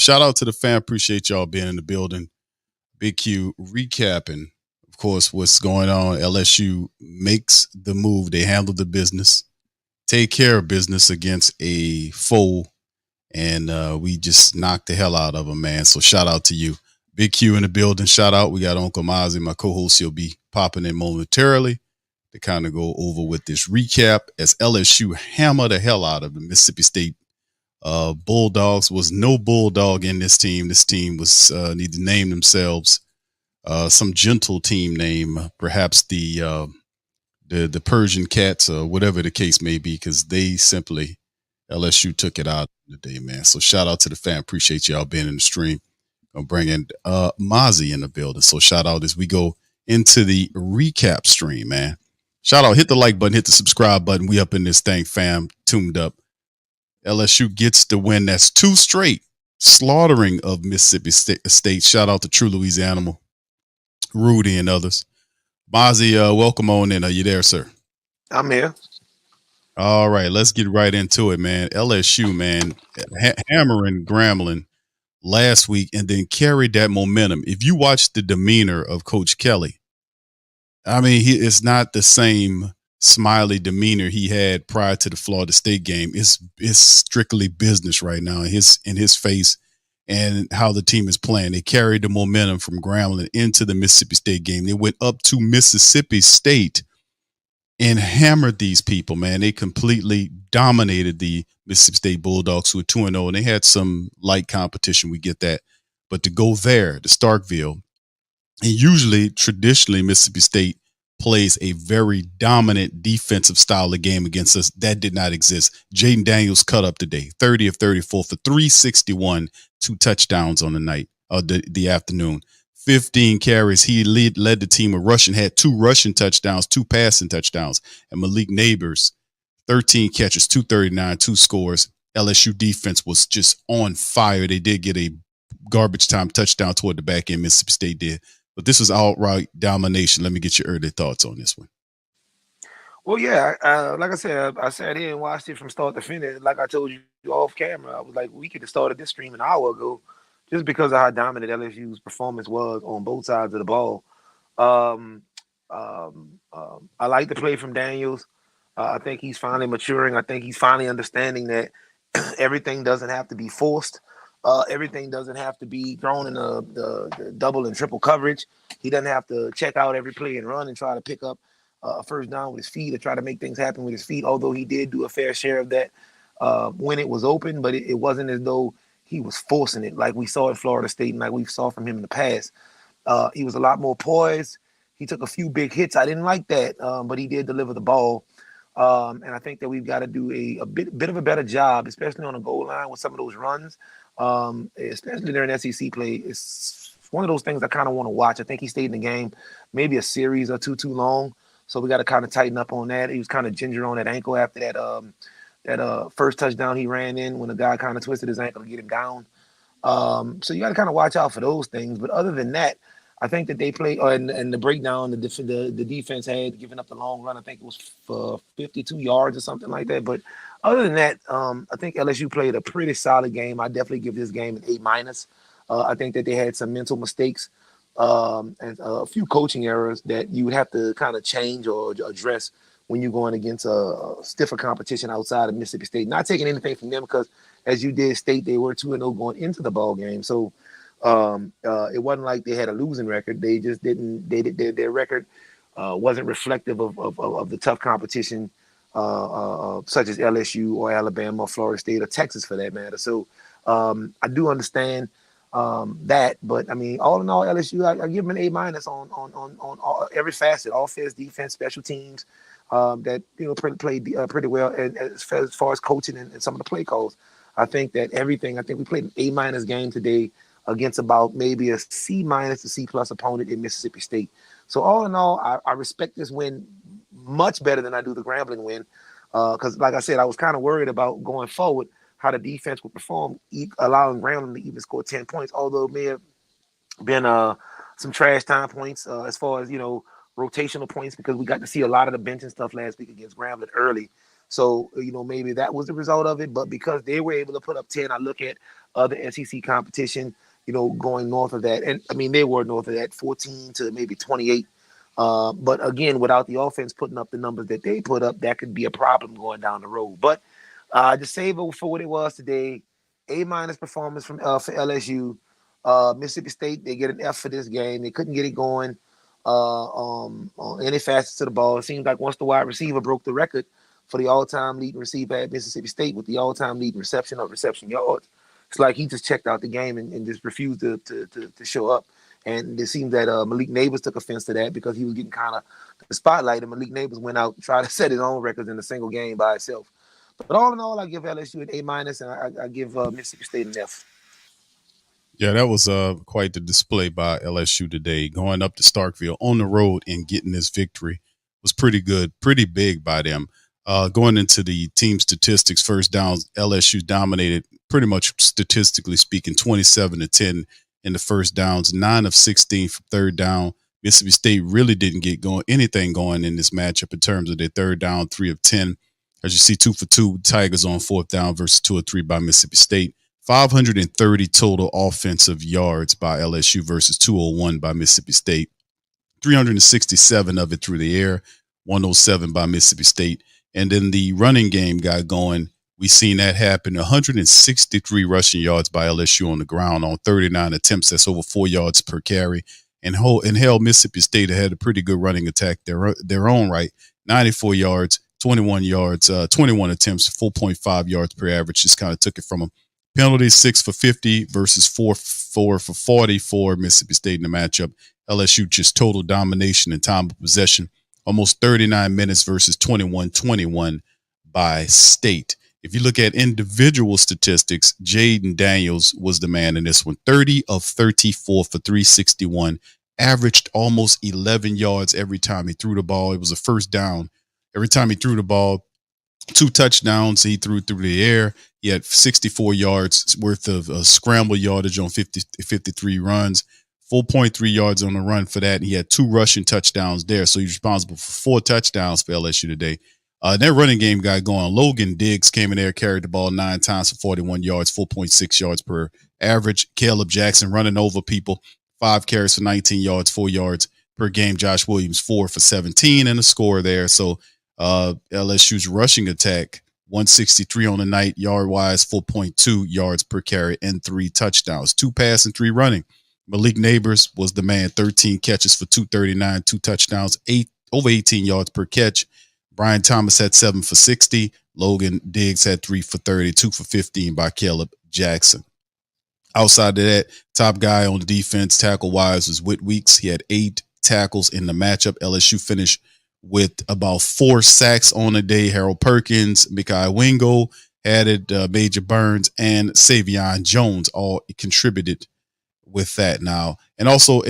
shout out to the fan. Appreciate y'all being in the building. Big Q recapping, of course, what's going on. LSU makes the move. They handle the business, take care of business against a foe, and we just knocked the hell out of them, man. So shout out to you. Big Q in the building. Shout out. We got Uncle Mozzi, my co-host. He'll be popping in momentarily to kind of go over with this recap as LSU hammer the hell out of the Mississippi State Bulldogs. Was no Bulldog in this team. This team was need to name themselves some gentle team name, perhaps the Persian Cats or whatever the case may be, because they simply LSU took it out today, man. So shout out to the fan. Appreciate y'all being in the stream. I'm bringing Mozzi in the building. So shout out as we go into the recap stream, man. Shout out, hit the like button, hit the subscribe button. We up in this thing, fam, tuned up. LSU gets the win. That's 2 straight slaughtering of Mississippi State. Shout out to True Louisiana, Rudy and others. Mozzi, welcome on in. Are you there, sir? I'm here. All right, let's get right into it, man. LSU, man, hammering Grambling last week and then carried that momentum. If you watch the demeanor of Coach Kelly, I mean, it's not the same smiley demeanor he had prior to the Florida State game. It's strictly business right now in his face and how the team is playing. They carried the momentum from Grambling into the Mississippi State game. They went up to Mississippi State and hammered these people, man. They completely dominated the Mississippi State Bulldogs, who are 2-0, and they had some light competition. We get that. But to go there, to Starkville, and usually, traditionally, Mississippi State plays a very dominant defensive style of game against us. That did not exist. Jayden Daniels cut up today, 30 of 34 for 361, 2 touchdowns on the night, the afternoon. 15 carries. He led the team with rushing, had 2 rushing touchdowns, 2 passing touchdowns. And Malik Neighbors, 13 catches, 239, 2 scores. LSU defense was just on fire. They did get a garbage time touchdown toward the back end. Mississippi State did. But this was outright domination. Let me get your early thoughts on this one. Well, yeah, like I said, I sat here and watched it from start to finish. Like I told you off camera, I was like, we could have started this stream an hour ago just because of how dominant LSU's performance was on both sides of the ball. I like the play from Daniels. I think he's finally maturing. I think he's finally understanding that everything doesn't have to be forced. Everything doesn't have to be thrown in the double and triple coverage. He doesn't have to check out every play and run and try to pick up a first down with his feet or try to make things happen with his feet, although he did do a fair share of that when it was open, but it wasn't as though he was forcing it like we saw at Florida State and like we saw from him in the past. He was a lot more poised. He took a few big hits. I didn't like that, but he did deliver the ball. And I think that we've got to do a bit of a better job, especially on the goal line with some of those runs. Especially during SEC play. It's one of those things I kind of want to watch. I think he stayed in the game maybe a series or two too long, so we got to kind of tighten up on that. He was kind of ginger on that ankle after that first touchdown he ran in when the guy kind of twisted his ankle to get him down. So you got to kind of watch out for those things. But other than that, I think that they play and the breakdown the defense had giving up the long run. I think it was for 52 yards or something like that. But other than that, I think LSU played a pretty solid game. I definitely give this game an A-. I think that they had some mental mistakes and a few coaching errors that you would have to kind of change or address when you're going against a stiffer competition outside of Mississippi State. Not taking anything from them because, as you did state, they were 2-0 going into the ball game. So it wasn't like they had a losing record. They just didn't. Their record wasn't reflective of the tough competition. Such as LSU or Alabama or Florida State or Texas for that matter. So I do understand that, but I mean, all in all, LSU, I give them an A- on all, every facet, offense, defense, special teams, that played pretty well, and as far as coaching and some of the play calls. I think that everything. I think we played an A- game today against about maybe a C- to C+ opponent in Mississippi State. So all in all, I respect this win much better than I do the Grambling win, because like I said, I was kind of worried about going forward how the defense would perform, allowing Grambling to even score 10 points, although it may have been some trash time points as far as rotational points, because we got to see a lot of the bench and stuff last week against Grambling early. So maybe that was the result of it, but because they were able to put up 10, I look at other SEC competition, going north of that. And I mean, they were north of that, 14 to maybe 28. But again, without the offense putting up the numbers that they put up, that could be a problem going down the road. But just save it for what it was today. A- performance from for LSU. Mississippi State, they get an F for this game. They couldn't get it going on any facets to the ball. It seems like once the wide receiver broke the record for the all-time leading receiver at Mississippi State with the all-time leading reception yards, it's like he just checked out the game and just refused to show up. And it seems that Malik Neighbors took offense to that because he was getting kind of the spotlight, and Malik Neighbors went out and tried to set his own records in a single game by itself. But all in all, I give LSU an A-, and I give Mississippi State an F. Yeah, that was quite the display by LSU today. Going up to Starkville on the road and getting this victory was pretty good, pretty big by them. Going into the team statistics, first downs, LSU dominated pretty much statistically speaking, 27-10 in the first downs, 9 of 16 for third down. Mississippi State really didn't get anything going in this matchup in terms of their third down, 3 of 10. As you see, 2 for 2 Tigers on fourth down versus 2 of 3 by Mississippi State. 530 total offensive yards by LSU versus 201 by Mississippi State. 367 of it through the air, 107 by Mississippi State. And then the running game got going. We seen that happen. 163 rushing yards by LSU on the ground on 39 attempts. That's over 4 yards per carry. And hell, Mississippi State had a pretty good running attack their own right. 94 yards, 21 yards, 21 attempts, 4.5 yards per average. Just kind of took it from them. Penalties 6 for 50 versus 4 for 40 for Mississippi State in the matchup. LSU just total domination in time of possession. Almost 39 minutes versus 21-21 by State. If you look at individual statistics, Jayden Daniels was the man in this one. 30 of 34 for 361. Averaged almost 11 yards every time he threw the ball. It was a first down. Every time he threw the ball, 2 touchdowns he threw through the air. He had 64 yards worth of scramble yardage on 53 runs, 4.3 yards on the run for that. And he had 2 rushing touchdowns there. So he's responsible for 4 touchdowns for LSU today. That running game got going. Logan Diggs came in there, carried the ball 9 times for 41 yards, 4.6 yards per average. Caleb Jackson running over people, 5 carries for 19 yards, 4 yards per game. Josh Williams, 4 for 17 and a score there. So LSU's rushing attack, 163 on the night, yard-wise, 4.2 yards per carry and 3 touchdowns. 2 pass and 3 running. Malik Neighbors was the man, 13 catches for 239, 2 touchdowns, over 18 yards per catch. Brian Thomas had 7 for 60. Logan Diggs had 3 for 30, 2 for 15 by Caleb Jackson. Outside of that, top guy on the defense, tackle-wise, was Whit Weeks. He had 8 tackles in the matchup. LSU finished with about 4 sacks on the day. Harold Perkins, Mekhi Wingo added Major Burns, and Savion Jones all contributed with that now. And also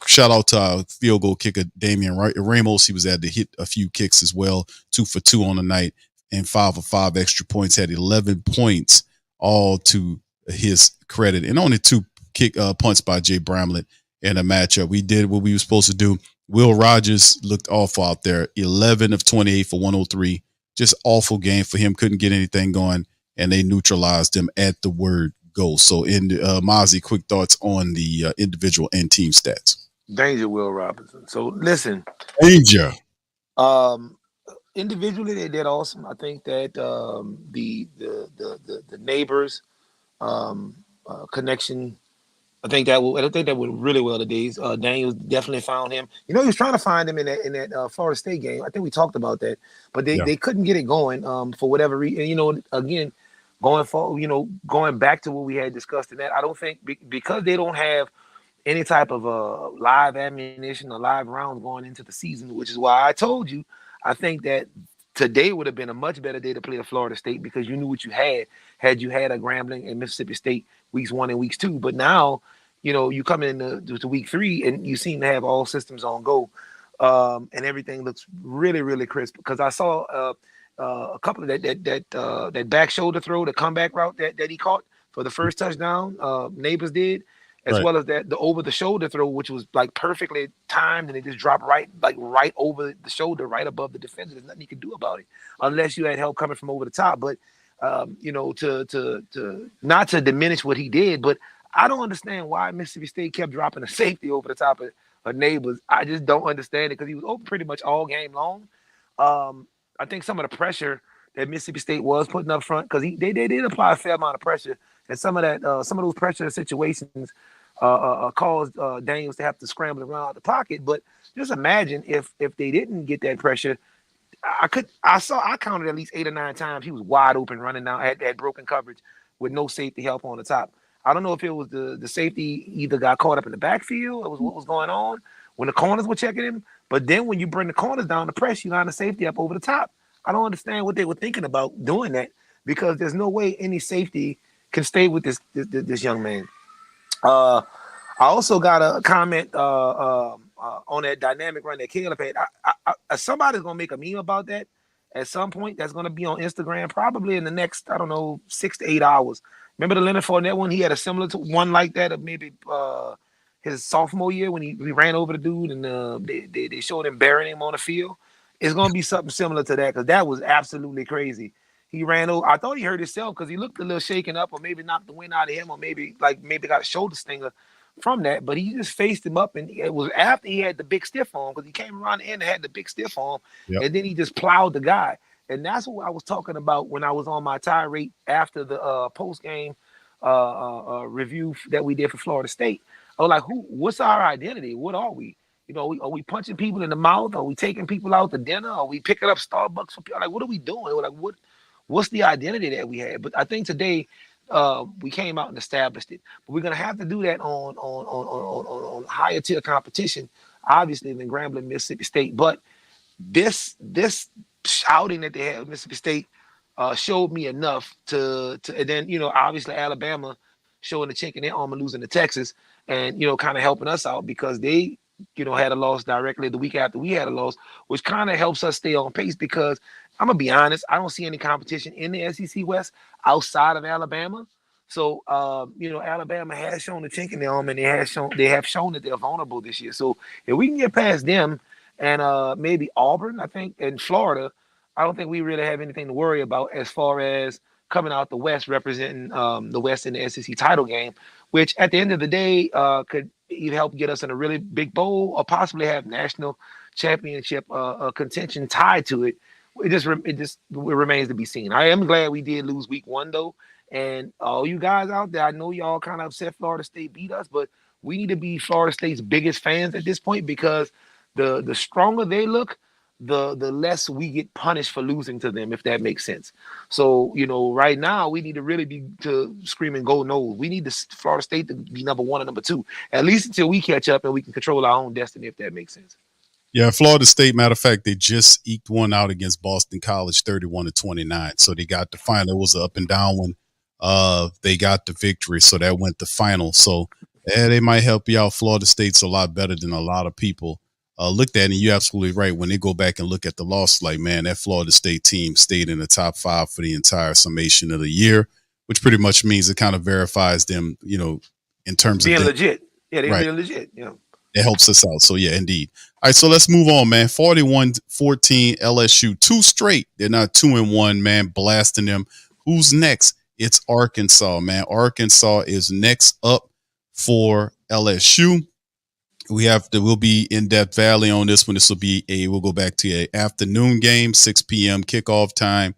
shout out to our field goal kicker, Damian Ramos. He was able to hit a few kicks as well, 2 for 2 on the night, and 5 for 5 extra points, had 11 points, all to his credit. And only 2 punts by Jay Bramlett in a matchup. We did what we were supposed to do. Will Rogers looked awful out there, 11 of 28 for 103. Just awful game for him. Couldn't get anything going, and they neutralized him at the word go. So, Mozzi, quick thoughts on the individual and team stats. Danger, Will Robinson. So, listen. Danger. Individually, they did awesome. I think that the neighbors connection, I think that went really well today. Daniels definitely found him. You know, he was trying to find him in that Florida State game. I think we talked about that, but they couldn't get it going for whatever reason. You know, again, going forward, going back to what we had discussed in that, I don't think because they don't have any type of live ammunition or live rounds going into the season, which is why I told you, I think that today would have been a much better day to play the Florida State because you knew what you had you had a Grambling and Mississippi State weeks 1 and weeks 2. But now, you come into week 3 and you seem to have all systems on go, and everything looks really, really crisp. Because I saw a couple of that back shoulder throw, the comeback route that he caught for the first touchdown. Neighbors did, as well as the over the shoulder throw, which was like perfectly timed, and it just dropped right over the shoulder, right above the defender. There's nothing you can do about it unless you had help coming from over the top. But to not to diminish what he did, but I don't understand why Mississippi State kept dropping a safety over the top of Neighbors. I just don't understand it because he was open pretty much all game long. I think some of the pressure that Mississippi State was putting up front because they did apply a fair amount of pressure, and some of those pressure situations caused Daniels to have to scramble around the pocket. But just imagine if they didn't get that pressure. I counted at least 8 or 9 times he was wide open running down had broken coverage with no safety help on the top. I don't know if it was the safety either got caught up in the backfield or was what was going on when the corners were checking him. But then when you bring the corners down to press, you line the safety up over the top. I don't understand what they were thinking about doing that because there's no way any safety can stay with this young man. I also got a comment on that dynamic run that Caleb had. Somebody's gonna make a meme about that at some point. That's gonna be on Instagram probably in the next 6 to 8 hours. Remember the Leonard Fournette one? He had a similar to one like that of maybe his sophomore year when he ran over the dude and they showed him burying him on the field. It's gonna be something similar to that because that was absolutely crazy. He ran over. I thought he hurt himself because he looked a little shaken up, or maybe knocked the wind out of him, or maybe got a shoulder stinger from that. But he just faced him up, and it was after he had the big stiff on because he came around the end and had the big stiff on, and then he just plowed the guy. And that's what I was talking about when I was on my tirade after the post game review that we did for Florida State. I was like, what's our identity? What are we? Are we punching people in the mouth? Are we taking people out to dinner? Are we picking up Starbucks for people? Like, what are we doing? Like, what's the identity that we had? But I think today we came out and established it. But we're gonna have to do that on higher tier competition, obviously than Grambling, Mississippi State. But this outing that they had at Mississippi State showed me enough to and then obviously Alabama showing the chink in their armor losing to Texas and kind of helping us out because they had a loss directly the week after we had a loss, which kind of helps us stay on pace because I'm gonna be honest, I don't see any competition in the SEC West outside of Alabama. So Alabama has shown the chink in their armor and they have shown that they're vulnerable this year. So if we can get past them and maybe Auburn, I think, and Florida, I don't think we really have anything to worry about as far as coming out the West representing the West in the SEC title game, which at the end of the day could either help get us in a really big bowl or possibly have national championship contention tied to it. It remains to be seen. I am glad we did lose week 1 though, and all you guys out there, I know y'all kind of upset Florida State beat us, but we need to be Florida State's biggest fans at this point because the stronger they look, the less we get punished for losing to them, if that makes sense. So, right now we need to really be to screaming go no. We need the Florida State to be number 1 and number 2, at least until we catch up and we can control our own destiny, if that makes sense. Yeah, Florida State, matter of fact, they just eked one out against Boston College 31-29. So they got the final. It was an up and down one. They got the victory, so that went the final. So they might help you out. Florida State's a lot better than a lot of people looked at, and you're absolutely right. When they go back and look at the loss, like, man, that Florida State team stayed in the top 5 for the entire summation of the year, which pretty much means it kind of verifies them, in terms being of legit. Yeah, they're being legit. Yeah. It helps us out. So, yeah, indeed. All right, so let's move on, man. 41-14 LSU. 2 straight. They're not 2-1, man, blasting them. Who's next? It's Arkansas, man. Arkansas is next up for LSU. We'll be in Death Valley on this one. We'll go back to an afternoon game, 6 p.m. kickoff time,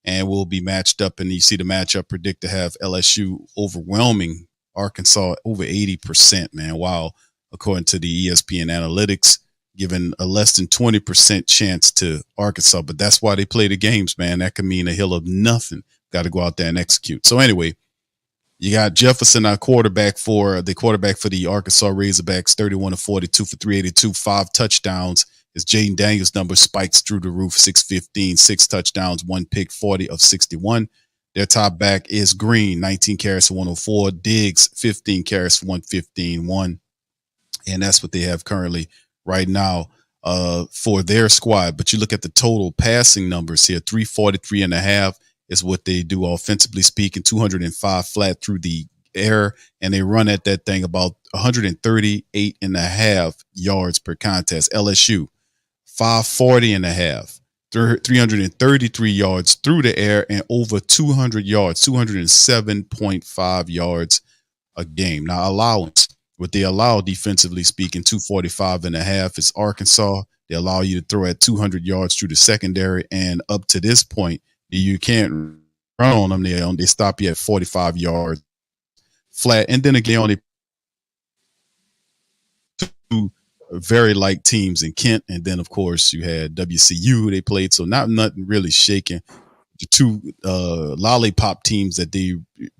and we'll be matched up. And you see the matchup predict to have LSU overwhelming Arkansas over 80%, man. Wow. According to the ESPN analytics, giving a less than 20% chance to Arkansas. But that's why they play the games, man. That could mean a hill of nothing. Got to go out there and execute. So anyway, you got Jefferson, our quarterback for the Arkansas Razorbacks, 31-42 for 382, 5 touchdowns. His Jayden Daniels number spikes through the roof, 615, 6 touchdowns, 1 pick, 40 of 61. Their top back is Green, 19 carries for 104. Diggs, 15 carries for 115, 1. And that's what they have currently right now for their squad. But you look at the total passing numbers here, 343.5 is what they do offensively speaking, 205 flat through the air. And they run at that thing about 138.5 yards per contest. LSU, 540.5 333 yards through the air, and over 200 yards, 207.5 yards a game. Now, allowance, what they allow defensively speaking, 245 and a half is Arkansas. They allow you to throw at 200 yards through the secondary, and up to this point, you can't run on them. They stop you at 45 yards flat, and then again, only two very light teams in Kent, and then of course you had WCU they played, so nothing really shaking. The two lollipop teams that they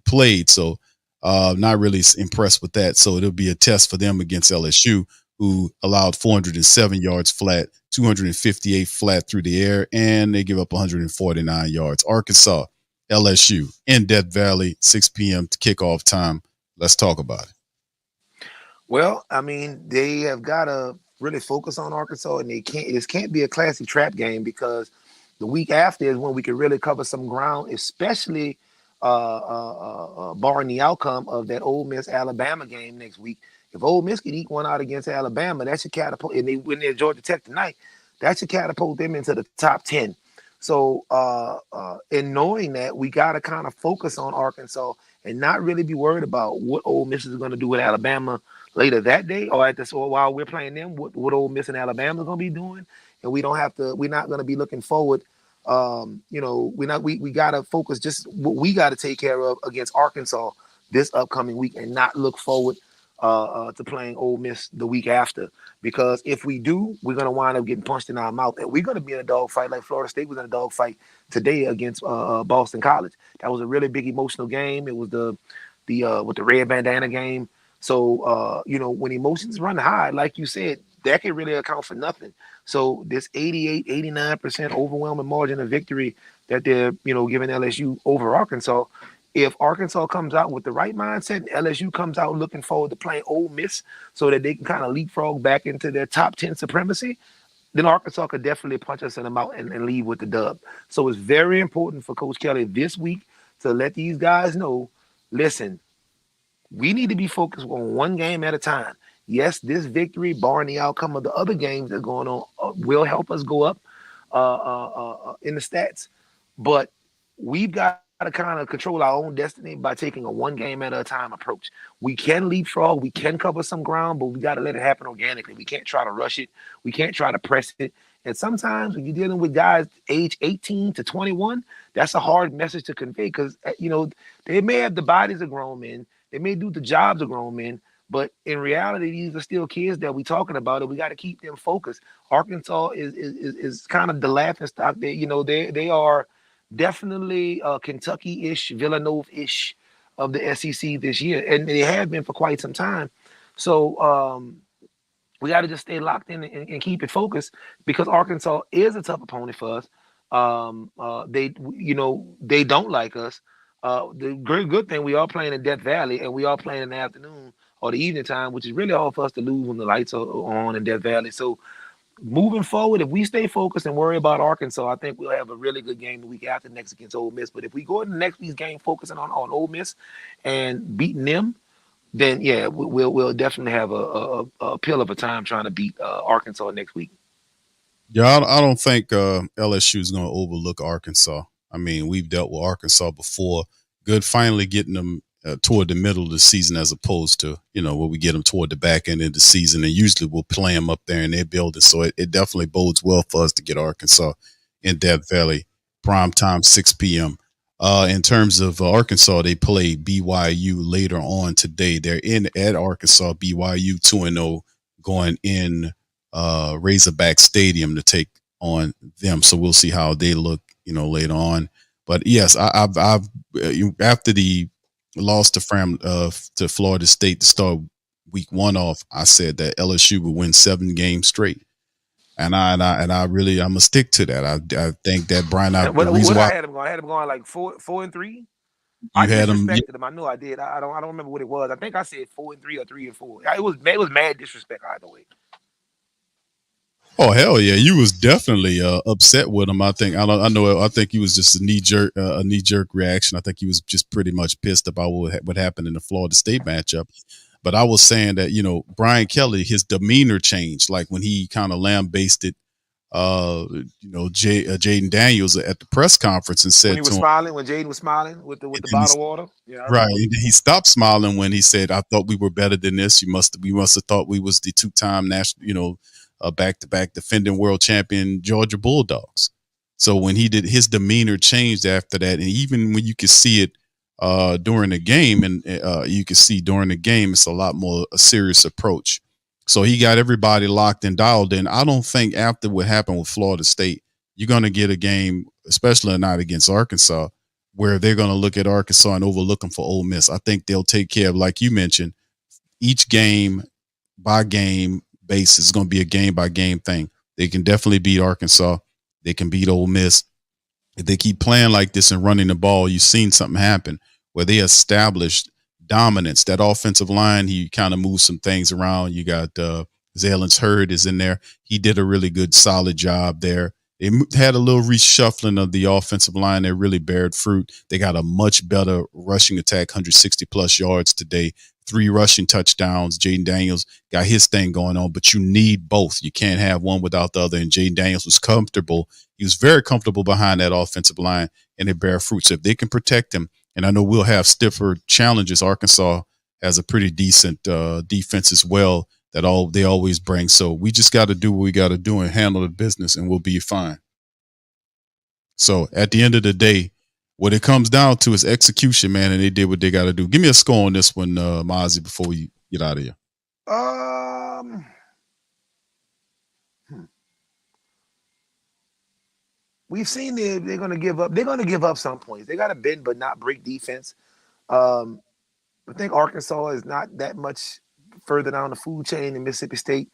played, so not really impressed with that. So it'll be a test for them against LSU, who allowed 407 yards flat, 258 flat through the air, and they give up 149 yards. Arkansas, LSU in Death Valley, 6 p.m. to kickoff time. Let's talk about it. Well, I mean, they have got to really focus on Arkansas, and this can't be a classic trap game, because the week after is when we can really cover some ground, especially barring the outcome of that Ole Miss Alabama game next week. If Ole Miss can eke one out against Alabama, that should catapult, and they win their Georgia Tech tonight, that should catapult them into the top 10. So, in knowing that, we got to kind of focus on Arkansas and not really be worried about what Ole Miss is going to do with Alabama later that day, or while we're playing them, what Ole Miss and Alabama is going to be doing. And we're not going to be looking forward. We got to focus just what we got to take care of against Arkansas this upcoming week, and not look forward to playing Ole Miss the week after. Because if we do, we're going to wind up getting punched in our mouth, and we're going to be in a dogfight like Florida State was in a dogfight today against Boston College. That was a really big emotional game. It was the with the red bandana game. So when emotions run high, like you said, that can really account for nothing. So this 88, 89% overwhelming margin of victory that they're giving LSU over Arkansas. If Arkansas comes out with the right mindset, and LSU comes out looking forward to playing Ole Miss so that they can kind of leapfrog back into their top 10 supremacy, then Arkansas could definitely punch us in the mouth and leave with the dub. So it's very important for Coach Kelly this week to let these guys know, listen, we need to be focused on one game at a time. Yes, this victory, barring the outcome of the other games that are going on, will help us go up in the stats. But we've got to kind of control our own destiny by taking a one game at a time approach. We can leapfrog, we can cover some ground, but we got to let it happen organically. We can't try to rush it. We can't try to press it. And sometimes when you're dealing with guys age 18 to 21, that's a hard message to convey, because, they may have the bodies of grown men. They may do the jobs of grown men, but in reality, these are still kids that we're talking about, and we got to keep them focused. Arkansas is kind of the laughing stock. They are definitely Kentucky-ish, Villanova-ish of the SEC this year, and they have been for quite some time. So we got to just stay locked in and keep it focused, because Arkansas is a tough opponent for us. They don't like us. The good thing, we are playing in Death Valley, and we are playing in the afternoon or the evening time, which is really hard for us to lose when the lights are on in Death Valley. So moving forward, if we stay focused and worry about Arkansas, I think we'll have a really good game the week after next against Ole Miss. But if we go into next week's game focusing on Ole Miss and beating them, then yeah, we'll definitely have a pill of a time trying to beat Arkansas next week. Yeah, I don't think LSU is going to overlook Arkansas. I mean, we've dealt with Arkansas before. Good finally getting them toward the middle of the season, as opposed to, where we get them toward the back end of the season. And usually we'll play them up there in their building. So it definitely bodes well for us to get Arkansas in Death Valley, prime time, 6 p.m. In terms of Arkansas, they play BYU later on today. They're at Arkansas, BYU 2-0, going in Razorback Stadium to take on them. So we'll see how they look, later on. But yes, I've after the loss to Florida State to start week one off, I said that LSU would win 7 games straight, and I'm gonna stick to that. I think that Brian, the reason why I had him going like 4-3. I had disrespected him. I know I did. I don't remember what it was. I think I said 4-3 or 3-4. It was mad disrespect either way. Oh hell yeah! You was definitely upset with him. I think I think he was just a knee jerk reaction. I think he was just pretty much pissed about what happened in the Florida State matchup. But I was saying that Brian Kelly, his demeanor changed, like when he kind of lambasted Jayden Daniels at the press conference and When said he to was him, smiling, when Jaden was smiling with the and then bottled water. Yeah, I right, remember. and then he stopped smiling when he said, "I thought we were better than this. We must have thought we was the two-time national, back-to-back defending world champion Georgia Bulldogs." So when he did, his demeanor changed after that, and even when you could see it during the game, and you could see during the game, it's a lot more a serious approach. So he got everybody locked and dialed in. I don't think after what happened with Florida State, you're going to get a game, especially not against Arkansas, where they're going to look at Arkansas and overlook them for Ole Miss. I think they'll take care of, like you mentioned, each game by game basis. It's going to be a game by game thing. They can definitely beat Arkansas. They can beat Ole Miss. If they keep playing like this and running the ball, you've seen something happen where they established dominance. That offensive line, he kind of moved some things around. You got Zalen's Hurd is in there. He did a really good, solid job there. They had a little reshuffling of the offensive line that really bared fruit. They got a much better rushing attack, 160 plus yards today, 3 rushing touchdowns. Jayden Daniels got his thing going on, but you need both. You can't have one without the other. And Jayden Daniels was comfortable. He was very comfortable behind that offensive line, and it bear fruit. So if they can protect him, and I know we'll have stiffer challenges. Arkansas has a pretty decent defense as well that they always bring. So we just got to do what we got to do and handle the business, and we'll be fine. So at the end of the day, what it comes down to is execution, man, and they did what they got to do. Give me a score on this one, Mozzi, before we get out of here. We've seen they're going to give up. They're going to give up some points. They got to bend but not break defense. I think Arkansas is not that much further down the food chain than Mississippi State.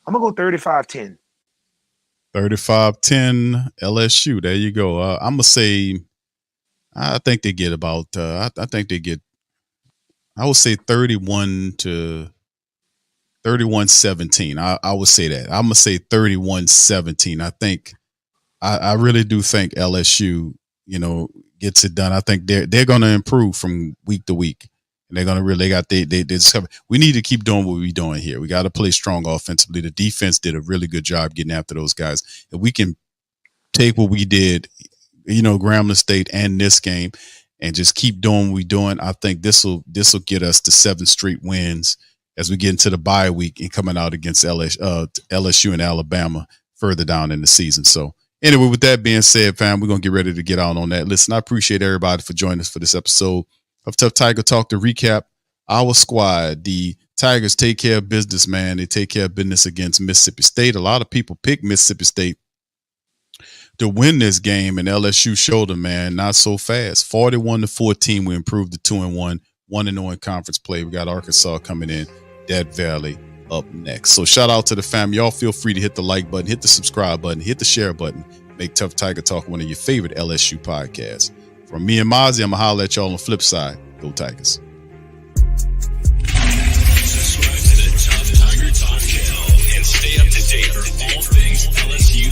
I'm going to go 35-10. 35-10 LSU. There you go. I'm going to say, I think they get about, I would say 31-17. I would say that. I'm going to say 31-17. I really do think LSU, gets it done. I think they're going to improve from week to week, and they're going to really they discover. We need to keep doing what we're doing here. We got to play strong offensively. The defense did a really good job getting after those guys. If we can take what we did, Grambling State and this game, and just keep doing what we're doing, I think this will get us to 7 straight wins as we get into the bye week and coming out against LSU and Alabama further down in the season. So. Anyway, with that being said, fam, we're going to get ready to get out on that. Listen, I appreciate everybody for joining us for this episode of Tough Tiger Talk. To recap, our squad, the Tigers take care of business, man. They take care of business against Mississippi State. A lot of people pick Mississippi State to win this game, and LSU showed them, man, not so fast. 41-14, we improved to 2-1, 1-0 in conference play. We got Arkansas coming in, Dead Valley up next. So shout out to the fam. Y'all feel free to hit the like button, hit the subscribe button, hit the share button. Make Tough Tiger Talk one of your favorite LSU podcasts. From me and Mozzi, I'm going to holler at y'all on the flip side. Go Tigers. Subscribe to the Tough Tiger Talk channel and stay up to date for all things LSU